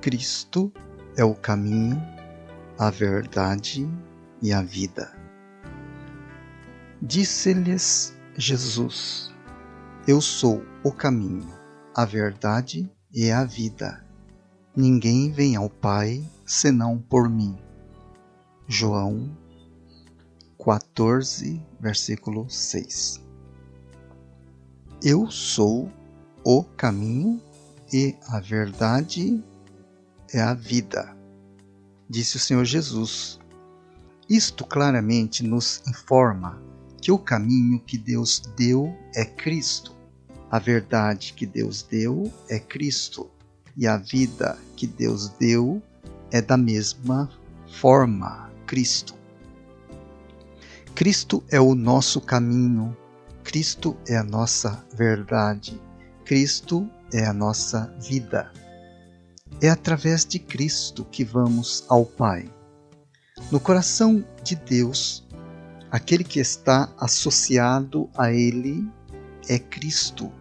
Cristo é o caminho, a verdade e a vida. Disse-lhes Jesus: Eu sou o caminho, a verdade e a vida. Ninguém vem ao Pai senão por mim. João 14, versículo 6. Eu sou o caminho e a verdade é a vida, disse o Senhor Jesus. Isto claramente nos informa que o caminho que Deus deu é Cristo, a verdade que Deus deu é Cristo, e a vida que Deus deu é da mesma forma, Cristo. Cristo é o nosso caminho, Cristo é a nossa verdade, Cristo é a nossa vida. É através de Cristo que vamos ao Pai. No coração de Deus, aquele que está associado a Ele é Cristo,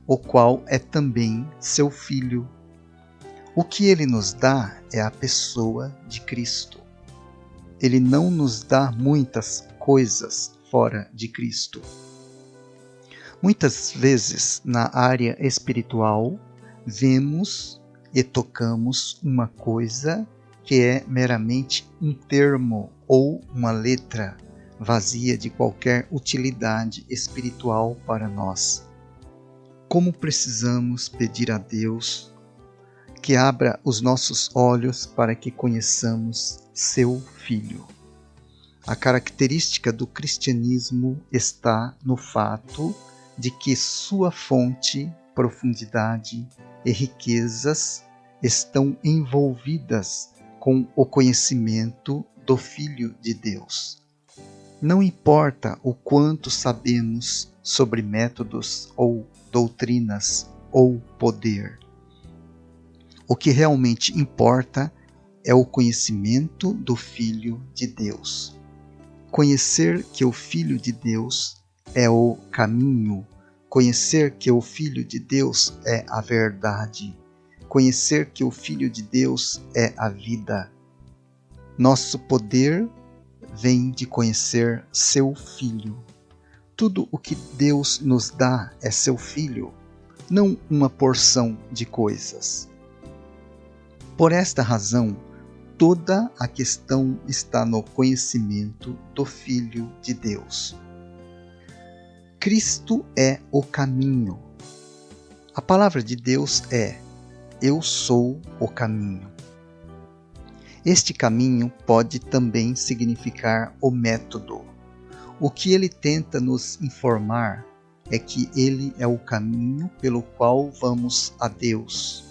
o qual é também seu Filho. O que Ele nos dá é a pessoa de Cristo. Ele não nos dá muitas coisas fora de Cristo. Muitas vezes, na área espiritual, vemos e tocamos uma coisa que é meramente um termo ou uma letra vazia de qualquer utilidade espiritual para nós. Como precisamos pedir a Deus que abra os nossos olhos para que conheçamos seu Filho. A característica do cristianismo está no fato de que sua fonte, profundidade e riquezas estão envolvidas com o conhecimento do Filho de Deus. Não importa o quanto sabemos sobre métodos ou doutrinas ou poder. O que realmente importa é o conhecimento do Filho de Deus. Conhecer que o Filho de Deus é o caminho, conhecer que o Filho de Deus é a verdade, conhecer que o Filho de Deus é a vida. Nosso poder vem de conhecer seu Filho. Tudo o que Deus nos dá é seu Filho, não uma porção de coisas. Por esta razão, toda a questão está no conhecimento do Filho de Deus. Cristo é o caminho. A palavra de Deus é: Eu sou o caminho. Este caminho pode também significar o método. O que ele tenta nos informar é que ele é o caminho pelo qual vamos a Deus.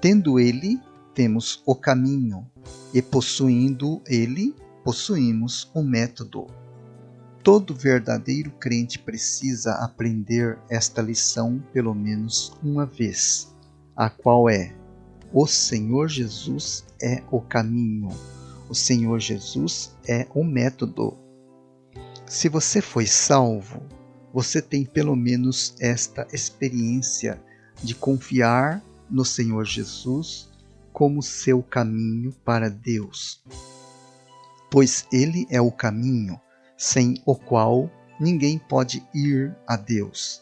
Tendo ele, temos o caminho, e possuindo ele, possuímos o método. Todo verdadeiro crente precisa aprender esta lição pelo menos uma vez, a qual é: o Senhor Jesus é o caminho, o Senhor Jesus é o método. Se você foi salvo, você tem pelo menos esta experiência de confiar no Senhor Jesus como seu caminho para Deus, pois Ele é o caminho sem o qual ninguém pode ir a Deus.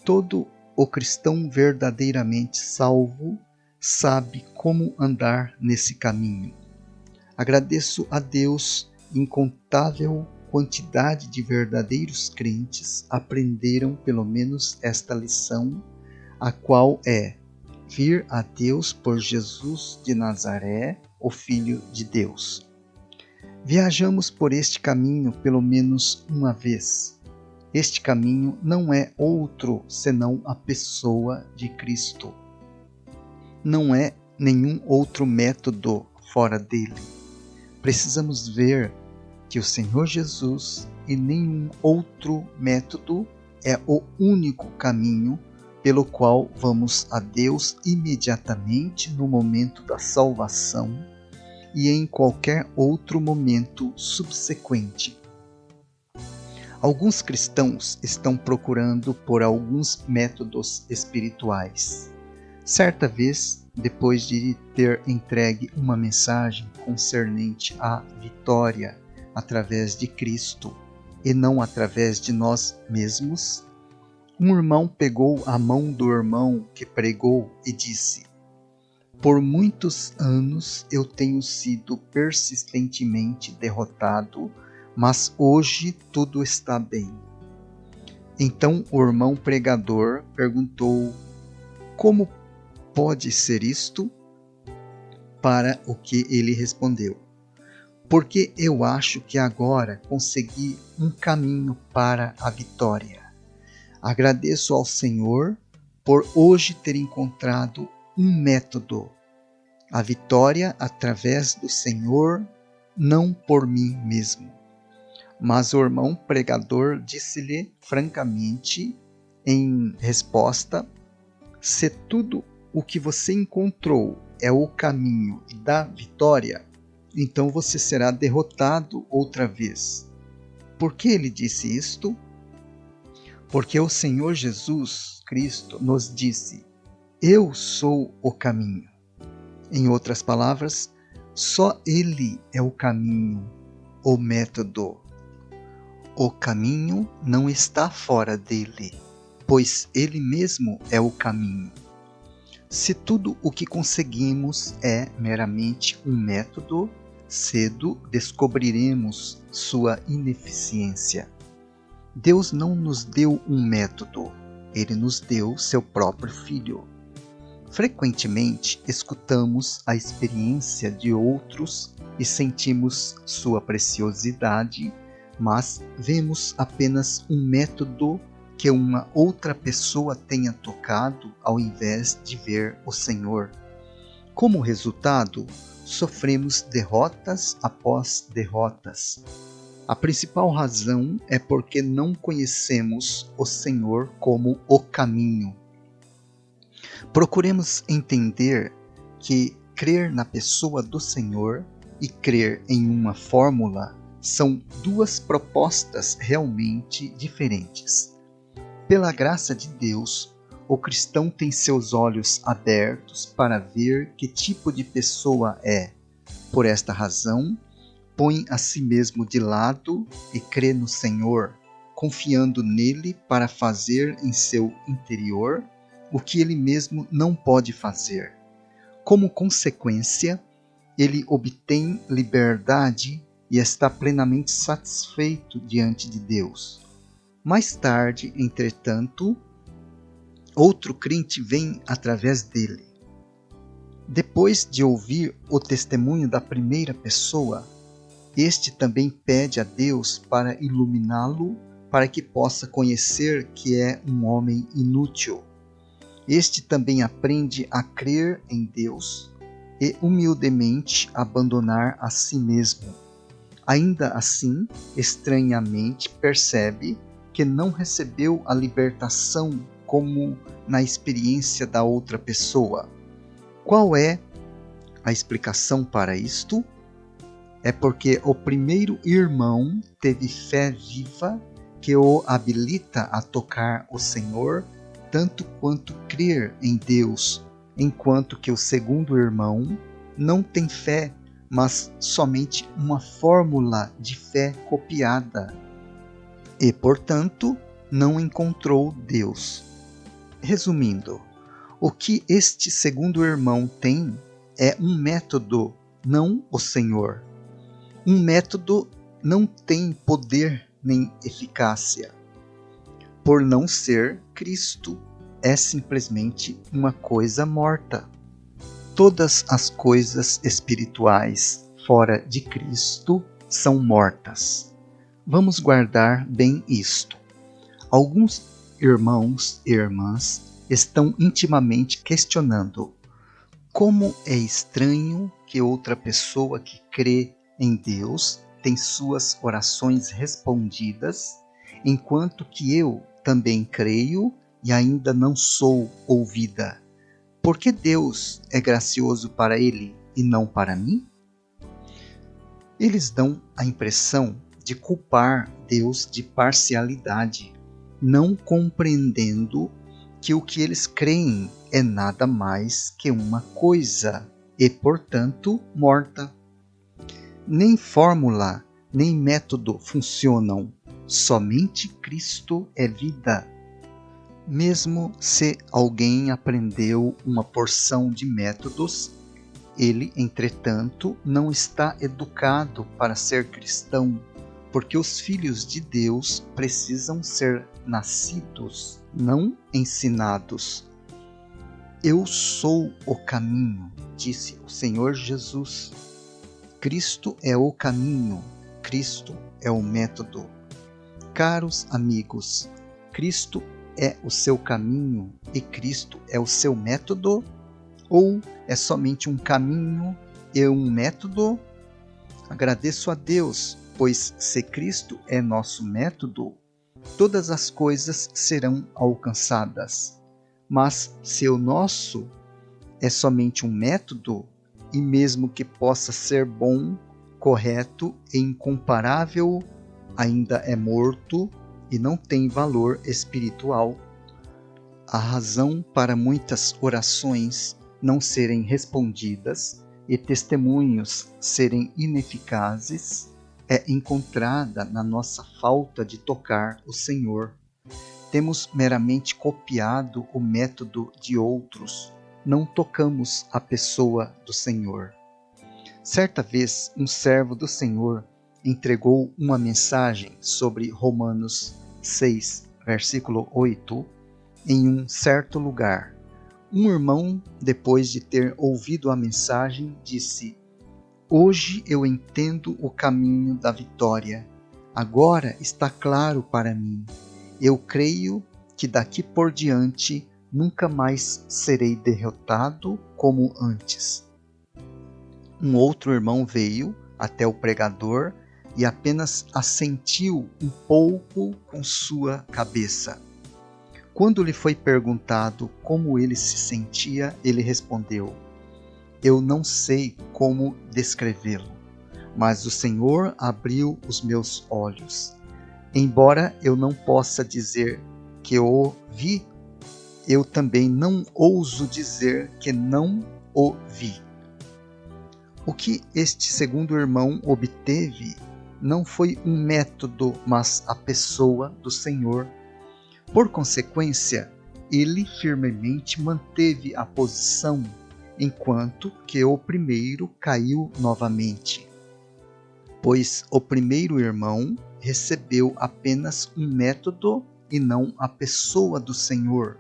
Todo o cristão verdadeiramente salvo sabe como andar nesse caminho. Agradeço a Deus, incontável quantidade de verdadeiros crentes aprenderam pelo menos esta lição, a qual é vir a Deus por Jesus de Nazaré, o Filho de Deus. Viajamos por este caminho pelo menos uma vez. Este caminho não é outro senão a pessoa de Cristo. Não é nenhum outro método fora dele. Precisamos ver que o Senhor Jesus e nenhum outro método é o único caminho pelo qual vamos a Deus imediatamente no momento da salvação e em qualquer outro momento subsequente. Alguns cristãos estão procurando por alguns métodos espirituais. Certa vez, depois de ter entregue uma mensagem concernente à vitória através de Cristo e não através de nós mesmos, um irmão pegou a mão do irmão que pregou e disse: "Por muitos anos eu tenho sido persistentemente derrotado, mas hoje tudo está bem." Então o irmão pregador perguntou: "Como pode ser isto?" Para o que ele respondeu: "Porque eu acho que agora consegui um caminho para a vitória. Agradeço ao Senhor por hoje ter encontrado um método. A vitória através do Senhor, não por mim mesmo." Mas o irmão pregador disse-lhe francamente, em resposta: "Se tudo o que você encontrou é o caminho da vitória, então você será derrotado outra vez." Por que ele disse isto? Porque o Senhor Jesus Cristo nos disse: "Eu sou o caminho." Em outras palavras, só Ele é o caminho, o método. O caminho não está fora dele, pois Ele mesmo é o caminho. Se tudo o que conseguimos é meramente um método, cedo descobriremos sua ineficiência. Deus não nos deu um método, Ele nos deu seu próprio Filho. Frequentemente escutamos a experiência de outros e sentimos sua preciosidade, mas vemos apenas um método que uma outra pessoa tenha tocado ao invés de ver o Senhor. Como resultado, sofremos derrotas após derrotas. A principal razão é porque não conhecemos o Senhor como o caminho. Procuremos entender que crer na pessoa do Senhor e crer em uma fórmula são duas propostas realmente diferentes. Pela graça de Deus, o cristão tem seus olhos abertos para ver que tipo de pessoa é. Por esta razão, põe a si mesmo de lado e crê no Senhor, confiando nele para fazer em seu interior o que ele mesmo não pode fazer. Como consequência, ele obtém liberdade e está plenamente satisfeito diante de Deus. Mais tarde, entretanto, outro crente vem através dele. Depois de ouvir o testemunho da primeira pessoa, este também pede a Deus para iluminá-lo, para que possa conhecer que é um homem inútil. Este também aprende a crer em Deus e humildemente abandonar a si mesmo. Ainda assim, estranhamente percebe que não recebeu a libertação como na experiência da outra pessoa. Qual é a explicação para isto? É porque o primeiro irmão teve fé viva que o habilita a tocar o Senhor tanto quanto crer em Deus, enquanto que o segundo irmão não tem fé, mas somente uma fórmula de fé copiada e, portanto, não encontrou Deus. Resumindo, o que este segundo irmão tem é um método, não o Senhor. Um método não tem poder nem eficácia. Por não ser Cristo, é simplesmente uma coisa morta. Todas as coisas espirituais fora de Cristo são mortas. Vamos guardar bem isto. Alguns irmãos e irmãs estão intimamente questionando: como é estranho que outra pessoa que crê em Deus tem suas orações respondidas, enquanto que eu também creio e ainda não sou ouvida. Por que Deus é gracioso para ele e não para mim? Eles dão a impressão de culpar Deus de parcialidade, não compreendendo que o que eles creem é nada mais que uma coisa e, portanto, morta. Nem fórmula, nem método funcionam. Somente Cristo é vida. Mesmo se alguém aprendeu uma porção de métodos, ele, entretanto, não está educado para ser cristão, porque os filhos de Deus precisam ser nascidos, não ensinados. Eu sou o caminho, disse o Senhor Jesus. Cristo é o caminho, Cristo é o método. Caros amigos, Cristo é o seu caminho e Cristo é o seu método? Ou é somente um caminho e um método? Agradeço a Deus, pois se Cristo é nosso método, todas as coisas serão alcançadas. Mas se o nosso é somente um método, e mesmo que possa ser bom, correto e incomparável, ainda é morto e não tem valor espiritual. A razão para muitas orações não serem respondidas e testemunhos serem ineficazes é encontrada na nossa falta de tocar o Senhor. Temos meramente copiado o método de outros, não tocamos a pessoa do Senhor. Certa vez, um servo do Senhor entregou uma mensagem sobre Romanos 6, versículo 8, em um certo lugar. Um irmão, depois de ter ouvido a mensagem, disse: Hoje eu entendo o caminho da vitória. Agora está claro para mim. Eu creio que daqui por diante nunca mais serei derrotado como antes. Um outro irmão veio até o pregador e apenas assentiu um pouco com sua cabeça. Quando lhe foi perguntado como ele se sentia, ele respondeu: Eu não sei como descrevê-lo, mas o Senhor abriu os meus olhos. Embora eu não possa dizer que o vi, eu também não ouso dizer que não o vi. O que este segundo irmão obteve não foi um método, mas a pessoa do Senhor. Por consequência, ele firmemente manteve a posição, enquanto que o primeiro caiu novamente. Pois o primeiro irmão recebeu apenas um método e não a pessoa do Senhor,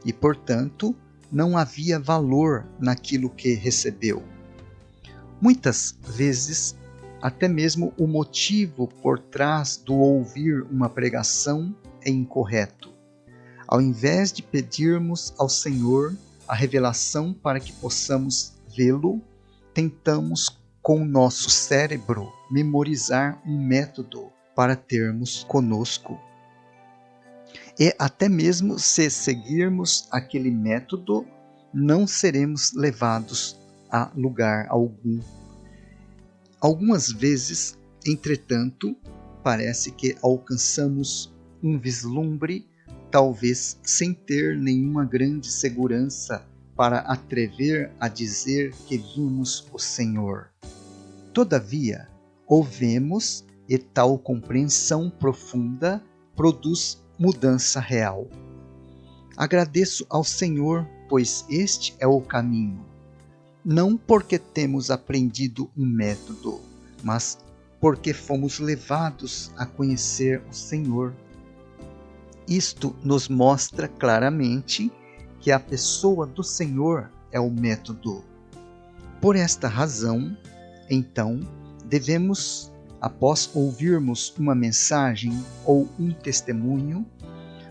e, portanto, não havia valor naquilo que recebeu. Muitas vezes, até mesmo o motivo por trás do ouvir uma pregação é incorreto. Ao invés de pedirmos ao Senhor a revelação para que possamos vê-lo, tentamos com o nosso cérebro memorizar um método para termos conosco. E até mesmo se seguirmos aquele método, não seremos levados a lugar algum. Algumas vezes, entretanto, parece que alcançamos um vislumbre, talvez sem ter nenhuma grande segurança para atrever a dizer que vimos o Senhor. Todavia, o vemos e tal compreensão profunda produz mudança real. Agradeço ao Senhor, pois este é o caminho. Não porque temos aprendido um método, mas porque fomos levados a conhecer o Senhor. Isto nos mostra claramente que a pessoa do Senhor é o método. Por esta razão, então, devemos, após ouvirmos uma mensagem ou um testemunho,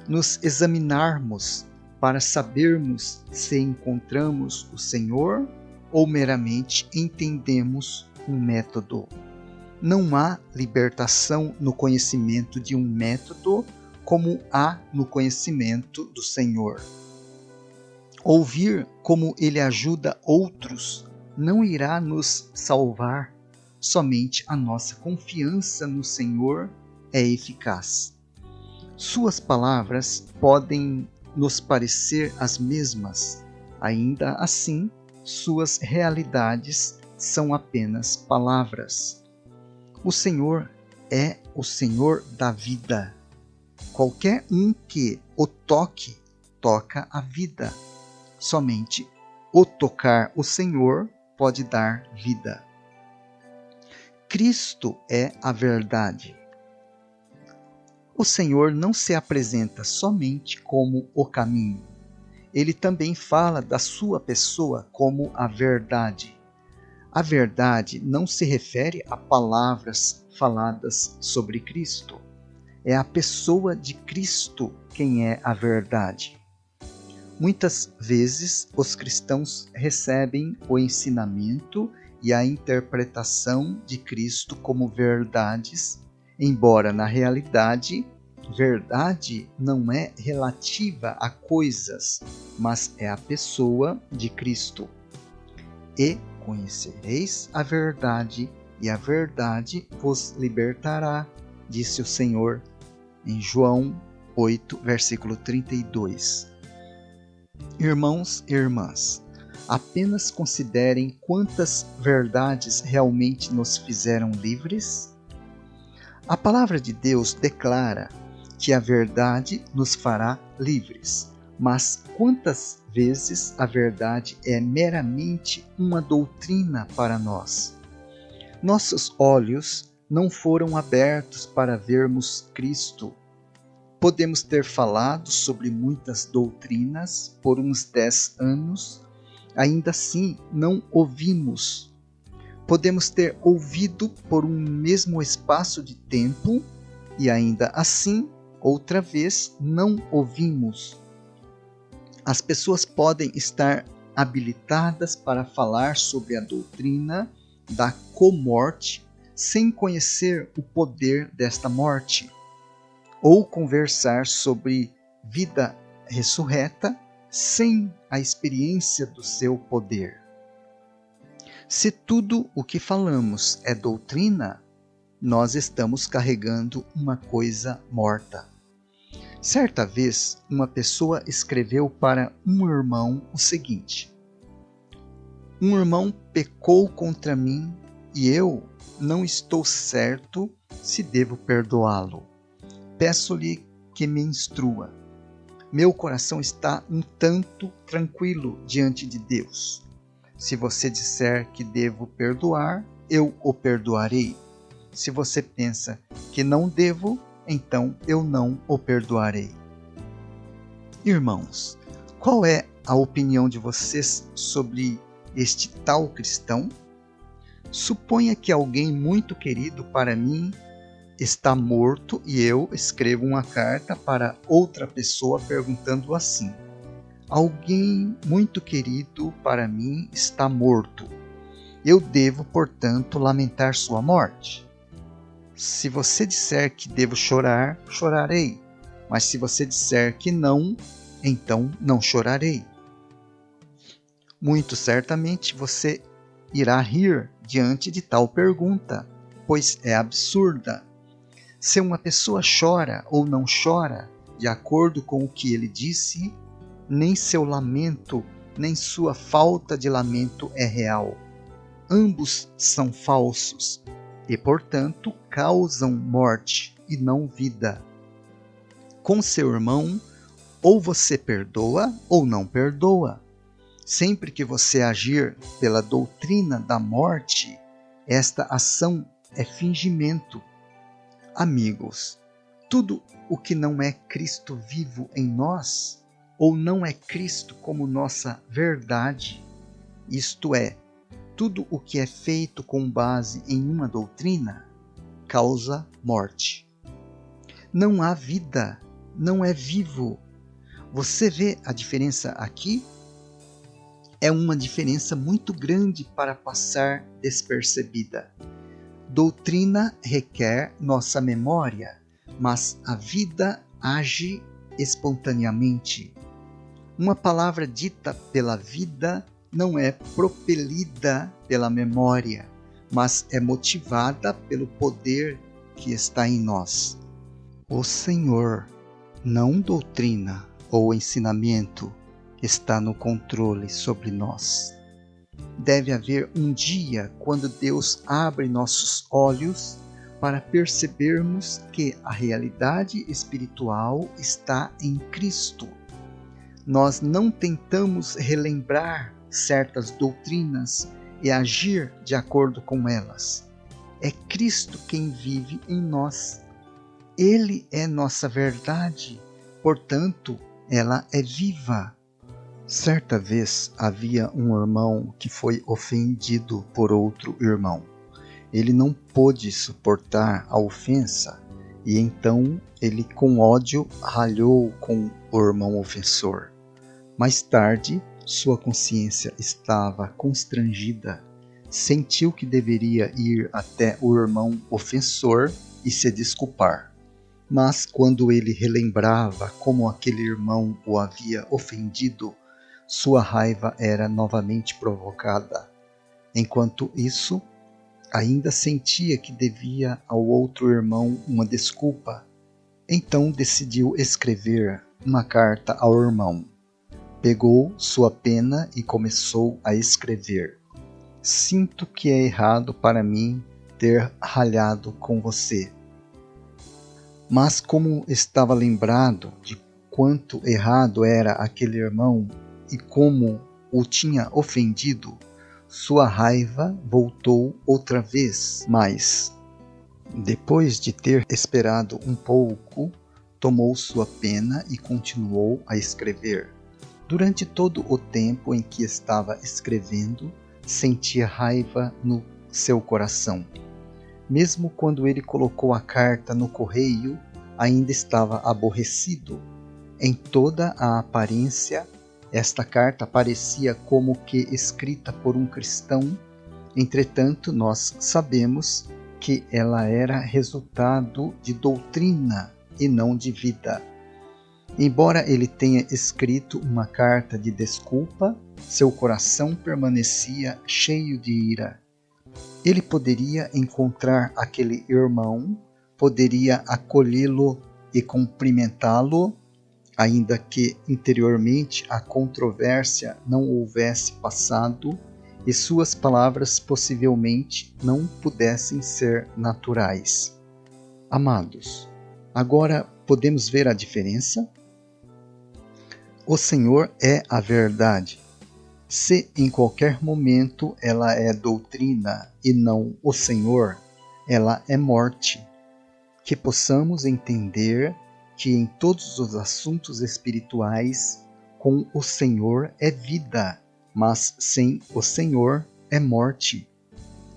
nos examinarmos para sabermos se encontramos o Senhor ou meramente entendemos um método. Não há libertação no conhecimento de um método como há no conhecimento do Senhor. Ouvir como ele ajuda outros não irá nos salvar. Somente a nossa confiança no Senhor é eficaz. Suas palavras podem nos parecer as mesmas, ainda assim, suas realidades são apenas palavras. O Senhor é o Senhor da vida. Qualquer um que o toque, toca a vida. Somente o tocar o Senhor pode dar vida. Cristo é a verdade. O Senhor não se apresenta somente como o caminho. Ele também fala da sua pessoa como a verdade. A verdade não se refere a palavras faladas sobre Cristo. É a pessoa de Cristo quem é a verdade. Muitas vezes os cristãos recebem o ensinamento e a interpretação de Cristo como verdades, embora na realidade, verdade não é relativa a coisas, mas é a pessoa de Cristo. E conhecereis a verdade, e a verdade vos libertará, disse o Senhor em João 8, versículo 32. Irmãos e irmãs, apenas considerem quantas verdades realmente nos fizeram livres. A palavra de Deus declara que a verdade nos fará livres, mas quantas vezes a verdade é meramente uma doutrina para nós? Nossos olhos não foram abertos para vermos Cristo. Podemos ter falado sobre muitas doutrinas por uns 10 anos, ainda assim não ouvimos. Podemos ter ouvido por um mesmo espaço de tempo e ainda assim, outra vez, não ouvimos. As pessoas podem estar habilitadas para falar sobre a doutrina da comorte sem conhecer o poder desta morte, ou conversar sobre vida ressurreta sem a experiência do seu poder. Se tudo o que falamos é doutrina, nós estamos carregando uma coisa morta. Certa vez, uma pessoa escreveu para um irmão o seguinte: um irmão pecou contra mim e eu não estou certo se devo perdoá-lo. Peço-lhe que me instrua. Meu coração está um tanto tranquilo diante de Deus. Se você disser que devo perdoar, eu o perdoarei. Se você pensa que não devo, então eu não o perdoarei. Irmãos, qual é a opinião de vocês sobre este tal cristão? Suponha que alguém muito querido para mim está morto e eu escrevo uma carta para outra pessoa perguntando assim: alguém muito querido para mim está morto. Eu devo, portanto, lamentar sua morte. Se você disser que devo chorar, chorarei. Mas se você disser que não, então não chorarei. Muito certamente você irá rir diante de tal pergunta, pois é absurda. Se uma pessoa chora ou não chora, de acordo com o que ele disse, nem seu lamento, nem sua falta de lamento é real. Ambos são falsos e, portanto, causam morte e não vida. Com seu irmão, ou você perdoa ou não perdoa. Sempre que você agir pela doutrina da morte, esta ação é fingimento. Amigos, tudo o que não é Cristo vivo em nós, ou não é Cristo como nossa verdade, isto é, tudo o que é feito com base em uma doutrina, causa morte. Não há vida, não é vivo. Você vê a diferença aqui? É uma diferença muito grande para passar despercebida. Doutrina requer nossa memória, mas a vida age espontaneamente. Uma palavra dita pela vida não é propelida pela memória, mas é motivada pelo poder que está em nós. O Senhor não doutrina ou ensinamento está no controle sobre nós. Deve haver um dia quando Deus abre nossos olhos para percebermos que a realidade espiritual está em Cristo. Nós não tentamos relembrar certas doutrinas e agir de acordo com elas. É Cristo quem vive em nós. Ele é nossa verdade, portanto, ela é viva. Certa vez havia um irmão que foi ofendido por outro irmão. Ele não pôde suportar a ofensa e então ele, com ódio, ralhou com o irmão ofensor. Mais tarde, sua consciência estava constrangida. Sentiu que deveria ir até o irmão ofensor e se desculpar. Mas quando ele relembrava como aquele irmão o havia ofendido, sua raiva era novamente provocada. Enquanto isso, ainda sentia que devia ao outro irmão uma desculpa. Então decidiu escrever uma carta ao irmão. Pegou sua pena e começou a escrever. Sinto que é errado para mim ter ralhado com você. Mas como estava lembrado de quanto errado era aquele irmão e como o tinha ofendido, sua raiva voltou outra vez. Mas, depois de ter esperado um pouco, tomou sua pena e continuou a escrever. Durante todo o tempo em que estava escrevendo, sentia raiva no seu coração. Mesmo quando ele colocou a carta no correio, ainda estava aborrecido. Em toda a aparência, esta carta parecia como que escrita por um cristão. Entretanto, nós sabemos que ela era resultado de doutrina e não de vida. Embora ele tenha escrito uma carta de desculpa, seu coração permanecia cheio de ira. Ele poderia encontrar aquele irmão, poderia acolhê-lo e cumprimentá-lo, ainda que interiormente a controvérsia não houvesse passado e suas palavras possivelmente não pudessem ser naturais. Amados, agora podemos ver a diferença? O Senhor é a verdade. Se em qualquer momento ela é doutrina e não o Senhor, ela é morte. Que possamos entender que em todos os assuntos espirituais, com o Senhor é vida, mas sem o Senhor é morte.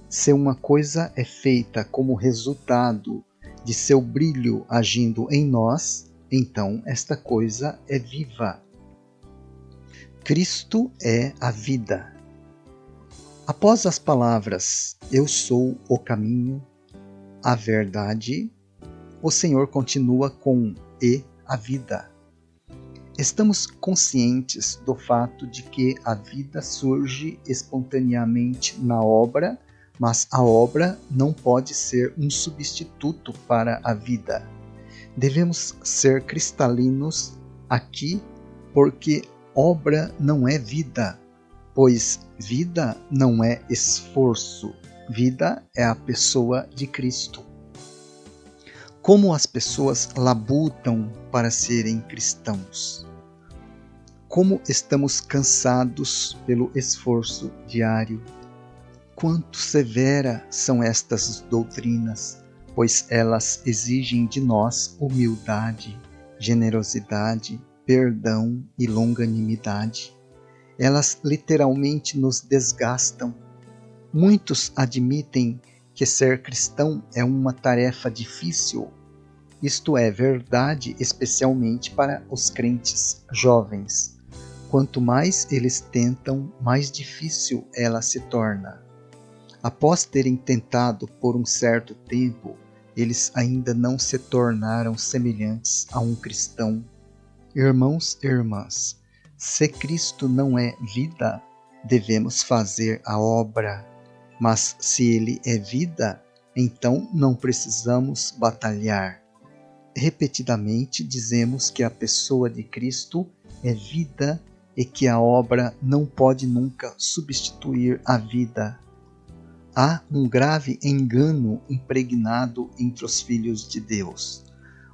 Se uma coisa é feita como resultado de seu brilho agindo em nós, então esta coisa é viva. Cristo é a vida. Após as palavras "Eu sou o caminho, a verdade", o Senhor continua com "e a vida". Estamos conscientes do fato de que a vida surge espontaneamente na obra, mas a obra não pode ser um substituto para a vida. Devemos ser cristalinos aqui, porque obra não é vida, pois vida não é esforço, vida é a pessoa de Cristo. Como as pessoas labutam para serem cristãos? Como estamos cansados pelo esforço diário? Quanto severa são estas doutrinas, pois elas exigem de nós humildade, generosidade, perdão e longanimidade. Elas literalmente nos desgastam. Muitos admitem que ser cristão é uma tarefa difícil. Isto é verdade, especialmente para os crentes jovens. Quanto mais eles tentam, mais difícil ela se torna. Após terem tentado por um certo tempo, eles ainda não se tornaram semelhantes a um cristão. Irmãos e irmãs, se Cristo não é vida, devemos fazer a obra. Mas se Ele é vida, então não precisamos batalhar. repetidamente dizemos que a pessoa de Cristo é vida e que a obra não pode nunca substituir a vida. Há um grave engano impregnado entre os filhos de Deus.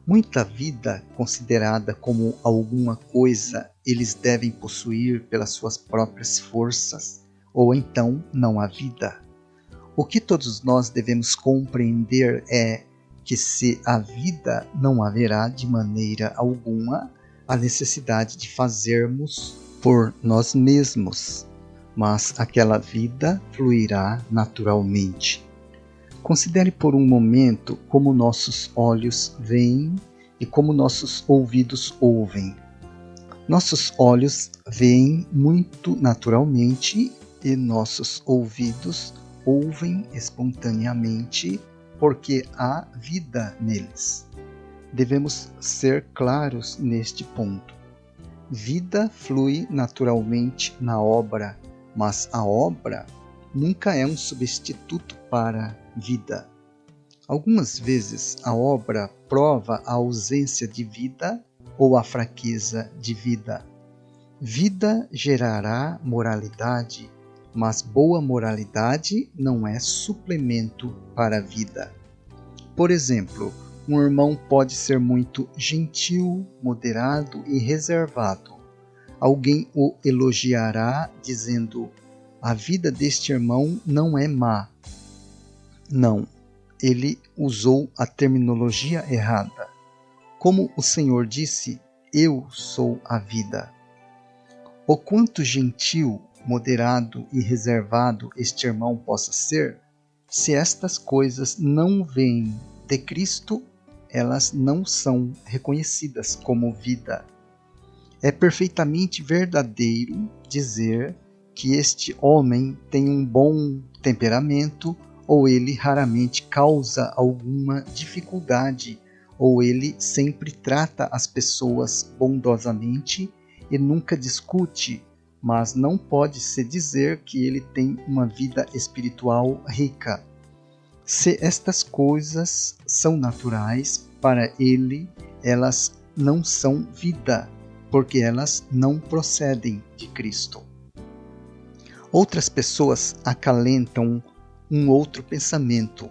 Muita vida considerada como alguma coisa eles devem possuir pelas suas próprias forças, ou então não há vida. O que todos nós devemos compreender é que se há vida, não haverá de maneira alguma a necessidade de fazermos por nós mesmos, mas aquela vida fluirá naturalmente. Considere por um momento como nossos olhos veem e como nossos ouvidos ouvem. Nossos olhos veem muito naturalmente e nossos ouvidos ouvem espontaneamente porque há vida neles. Devemos ser claros neste ponto. Vida flui naturalmente na obra, mas a obra nunca é um substituto para vida. Algumas vezes a obra prova a ausência de vida ou a fraqueza de vida. Vida gerará moralidade, mas boa moralidade não é suplemento para a vida. Por exemplo, um irmão pode ser muito gentil, moderado e reservado. Alguém o elogiará dizendo: a vida deste irmão não é má. Não, ele usou a terminologia errada. Como o Senhor disse, eu sou a vida. O quanto gentil, moderado e reservado este irmão possa ser, se estas coisas não vêm de Cristo, elas não são reconhecidas como vida. É perfeitamente verdadeiro dizer que este homem tem um bom temperamento, ou ele raramente causa alguma dificuldade, ou ele sempre trata as pessoas bondosamente e nunca discute, mas não pode-se dizer que ele tem uma vida espiritual rica. Se estas coisas são naturais para ele, elas não são vida, porque elas não procedem de Cristo. Outras pessoas acalentam um outro pensamento.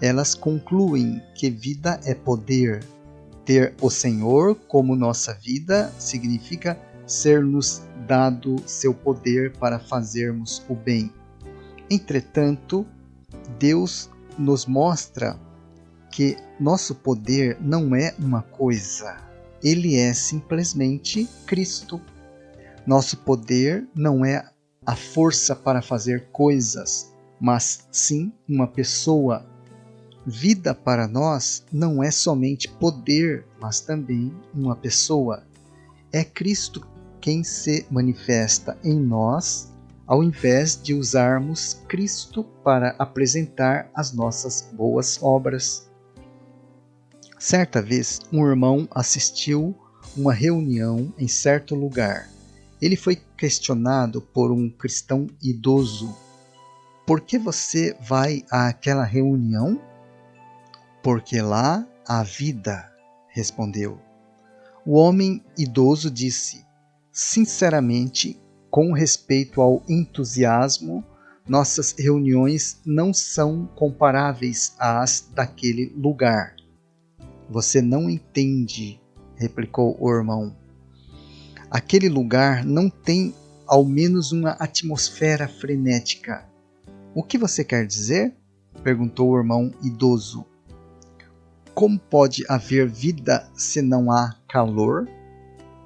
Elas concluem que vida é poder. Ter o Senhor como nossa vida significa ser-nos dado seu poder para fazermos o bem. Entretanto, Deus nos mostra que nosso poder não é uma coisa, ele é simplesmente Cristo. Nosso poder não é a força para fazer coisas, mas sim uma pessoa. Vida para nós não é somente poder, mas também uma pessoa. É Cristo quem se manifesta em nós, ao invés de usarmos Cristo para apresentar as nossas boas obras. Certa vez, um irmão assistiu uma reunião em certo lugar. Ele foi questionado por um cristão idoso: por que você vai àquela reunião? Porque lá há vida, respondeu. O homem idoso disse: sinceramente, com respeito ao entusiasmo, nossas reuniões não são comparáveis às daquele lugar. Você não entende, replicou o irmão. Aquele lugar não tem ao menos uma atmosfera frenética. O que você quer dizer? Perguntou o irmão idoso. Como pode haver vida se não há calor?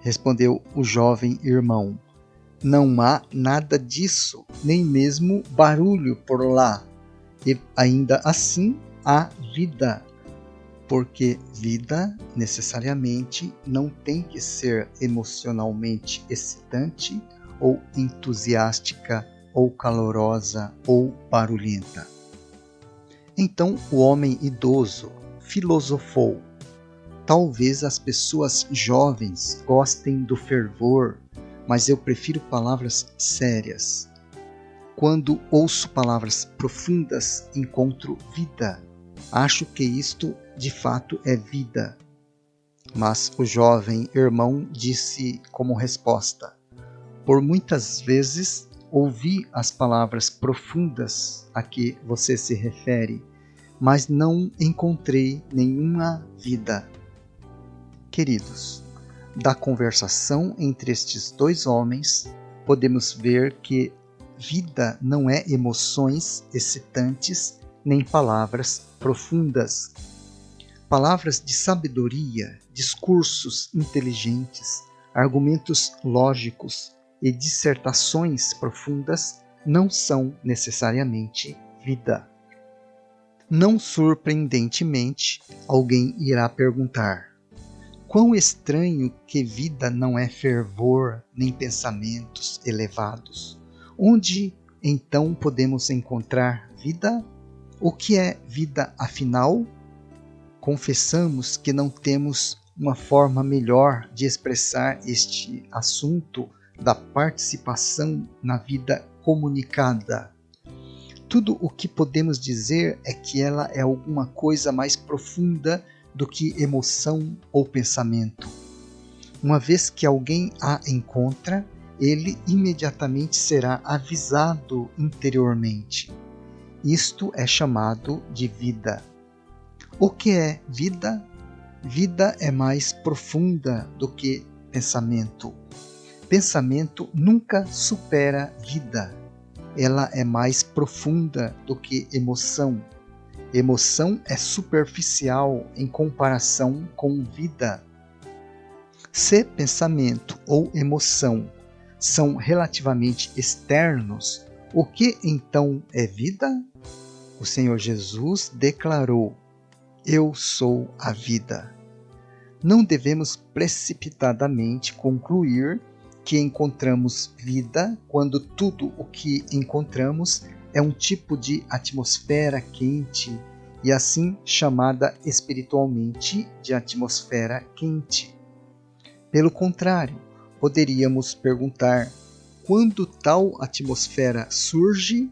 Respondeu o jovem irmão. Não há nada disso, nem mesmo barulho por lá. E ainda assim há vida. Porque vida, necessariamente, não tem que ser emocionalmente excitante, ou entusiástica, ou calorosa, ou barulhenta. Então o homem idoso filosofou. Talvez as pessoas jovens gostem do fervor, mas eu prefiro palavras sérias. Quando ouço palavras profundas, encontro vida. Acho que isto, de fato, é vida. Mas o jovem irmão disse como resposta: por muitas vezes ouvi as palavras profundas a que você se refere, mas não encontrei nenhuma vida. Queridos, da conversação entre estes dois homens, podemos ver que vida não é emoções excitantes nem palavras profundas. Palavras de sabedoria, discursos inteligentes, argumentos lógicos e dissertações profundas não são necessariamente vida. Não surpreendentemente, alguém irá perguntar: quão estranho que vida não é fervor nem pensamentos elevados. Onde então podemos encontrar vida? O que é vida afinal? Confessamos que não temos uma forma melhor de expressar este assunto da participação na vida comunicada. Tudo o que podemos dizer é que ela é alguma coisa mais profunda do que emoção ou pensamento. Uma vez que alguém a encontra, ele imediatamente será avisado interiormente. Isto é chamado de vida. O que é vida? Vida é mais profunda do que pensamento. Pensamento nunca supera vida. Ela é mais profunda do que emoção. Emoção é superficial em comparação com vida. Se pensamento ou emoção são relativamente externos, o que então é vida? O Senhor Jesus declarou: eu sou a vida. Não devemos precipitadamente concluir que encontramos vida quando tudo o que encontramos é um tipo de atmosfera quente e assim chamada espiritualmente de atmosfera quente. Pelo contrário, poderíamos perguntar: quando tal atmosfera surge?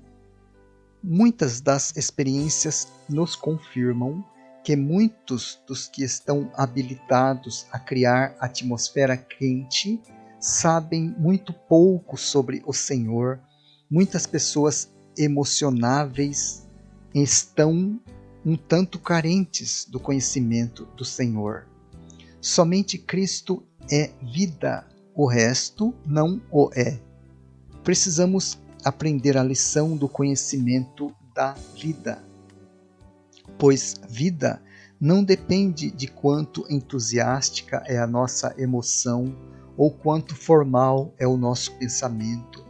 Muitas das experiências nos confirmam que muitos dos que estão habilitados a criar atmosfera quente sabem muito pouco sobre o Senhor. Muitas pessoas emocionáveis estão um tanto carentes do conhecimento do Senhor. Somente Cristo é vida, o resto não o é. Precisamos aprender a lição do conhecimento da vida, pois vida não depende de quanto entusiástica é a nossa emoção ou quanto formal é o nosso pensamento.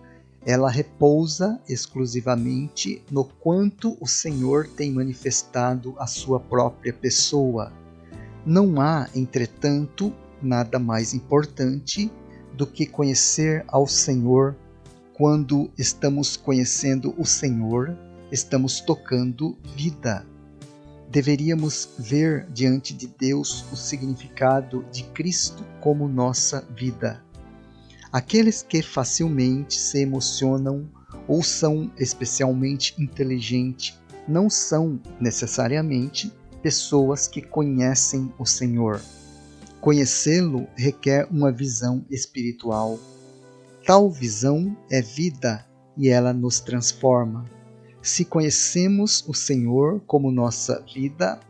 Ela repousa exclusivamente no quanto o Senhor tem manifestado a sua própria pessoa. Não há, entretanto, nada mais importante do que conhecer ao Senhor. Quando estamos conhecendo o Senhor, estamos tocando vida. Deveríamos ver diante de Deus o significado de Cristo como nossa vida. Aqueles que facilmente se emocionam ou são especialmente inteligentes não são necessariamente pessoas que conhecem o Senhor. Conhecê-lo requer uma visão espiritual. Tal visão é vida e ela nos transforma. Se conhecemos o Senhor como nossa vida,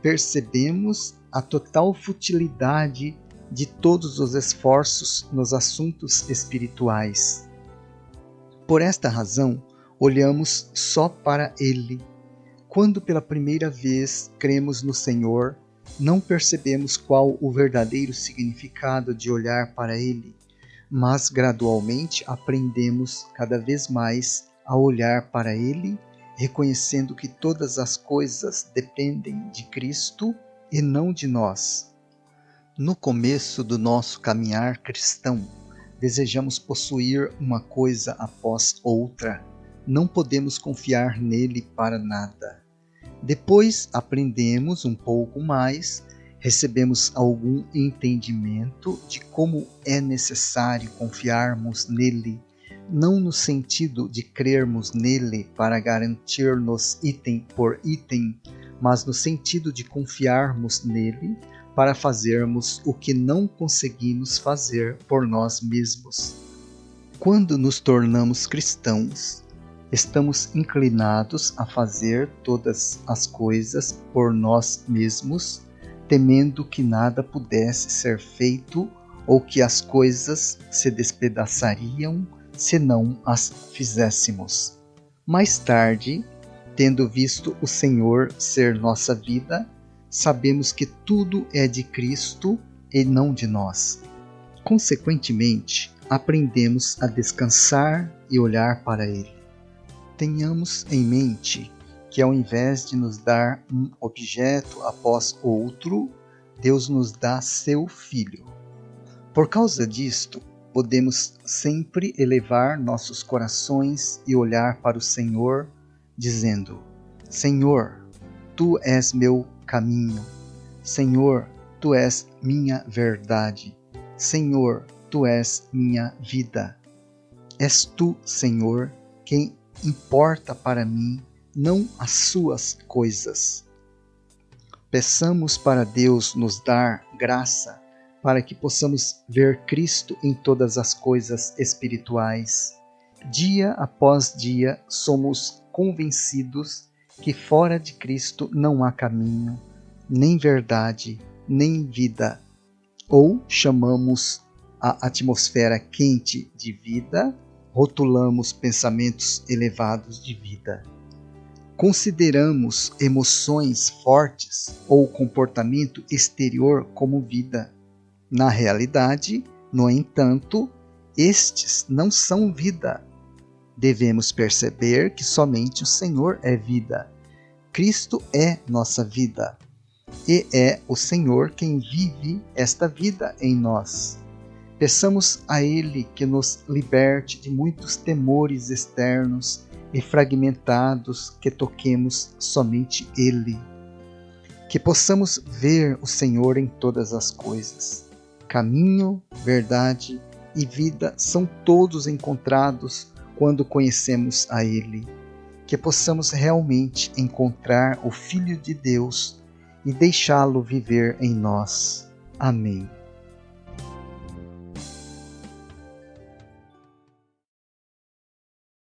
percebemos a total futilidade de todos os esforços nos assuntos espirituais. Por esta razão, olhamos só para Ele. Quando pela primeira vez cremos no Senhor, não percebemos qual o verdadeiro significado de olhar para Ele, mas gradualmente aprendemos cada vez mais a olhar para Ele, reconhecendo que todas as coisas dependem de Cristo e não de nós. No começo do nosso caminhar cristão, desejamos possuir uma coisa após outra. Não podemos confiar nele para nada. Depois aprendemos um pouco mais, recebemos algum entendimento de como é necessário confiarmos nele, não no sentido de crermos nele para garantir-nos item por item, mas no sentido de confiarmos nele para fazermos o que não conseguimos fazer por nós mesmos. Quando nos tornamos cristãos, estamos inclinados a fazer todas as coisas por nós mesmos, temendo que nada pudesse ser feito ou que as coisas se despedaçariam se não as fizéssemos. Mais tarde, tendo visto o Senhor ser nossa vida, sabemos que tudo é de Cristo e não de nós. Consequentemente, aprendemos a descansar e olhar para Ele. Tenhamos em mente que, ao invés de nos dar um objeto após outro, Deus nos dá seu Filho. Por causa disto, podemos sempre elevar nossos corações e olhar para o Senhor, dizendo: Senhor, Tu és meu caminho. Senhor, Tu és minha verdade. Senhor, Tu és minha vida. És Tu, Senhor, quem importa para mim, não as suas coisas. Peçamos para Deus nos dar graça para que possamos ver Cristo em todas as coisas espirituais. Dia após dia, somos convencidos que fora de Cristo não há caminho, nem verdade, nem vida. Ou chamamos a atmosfera quente de vida, rotulamos pensamentos elevados de vida. Consideramos emoções fortes ou comportamento exterior como vida. Na realidade, no entanto, estes não são vida. Devemos perceber que somente o Senhor é vida. Cristo é nossa vida. E é o Senhor quem vive esta vida em nós. Peçamos a Ele que nos liberte de muitos temores externos e fragmentados, que toquemos somente Ele. Que possamos ver o Senhor em todas as coisas. Caminho, verdade e vida são todos encontrados quando conhecemos a Ele. Que possamos realmente encontrar o Filho de Deus e deixá-lo viver em nós. Amém.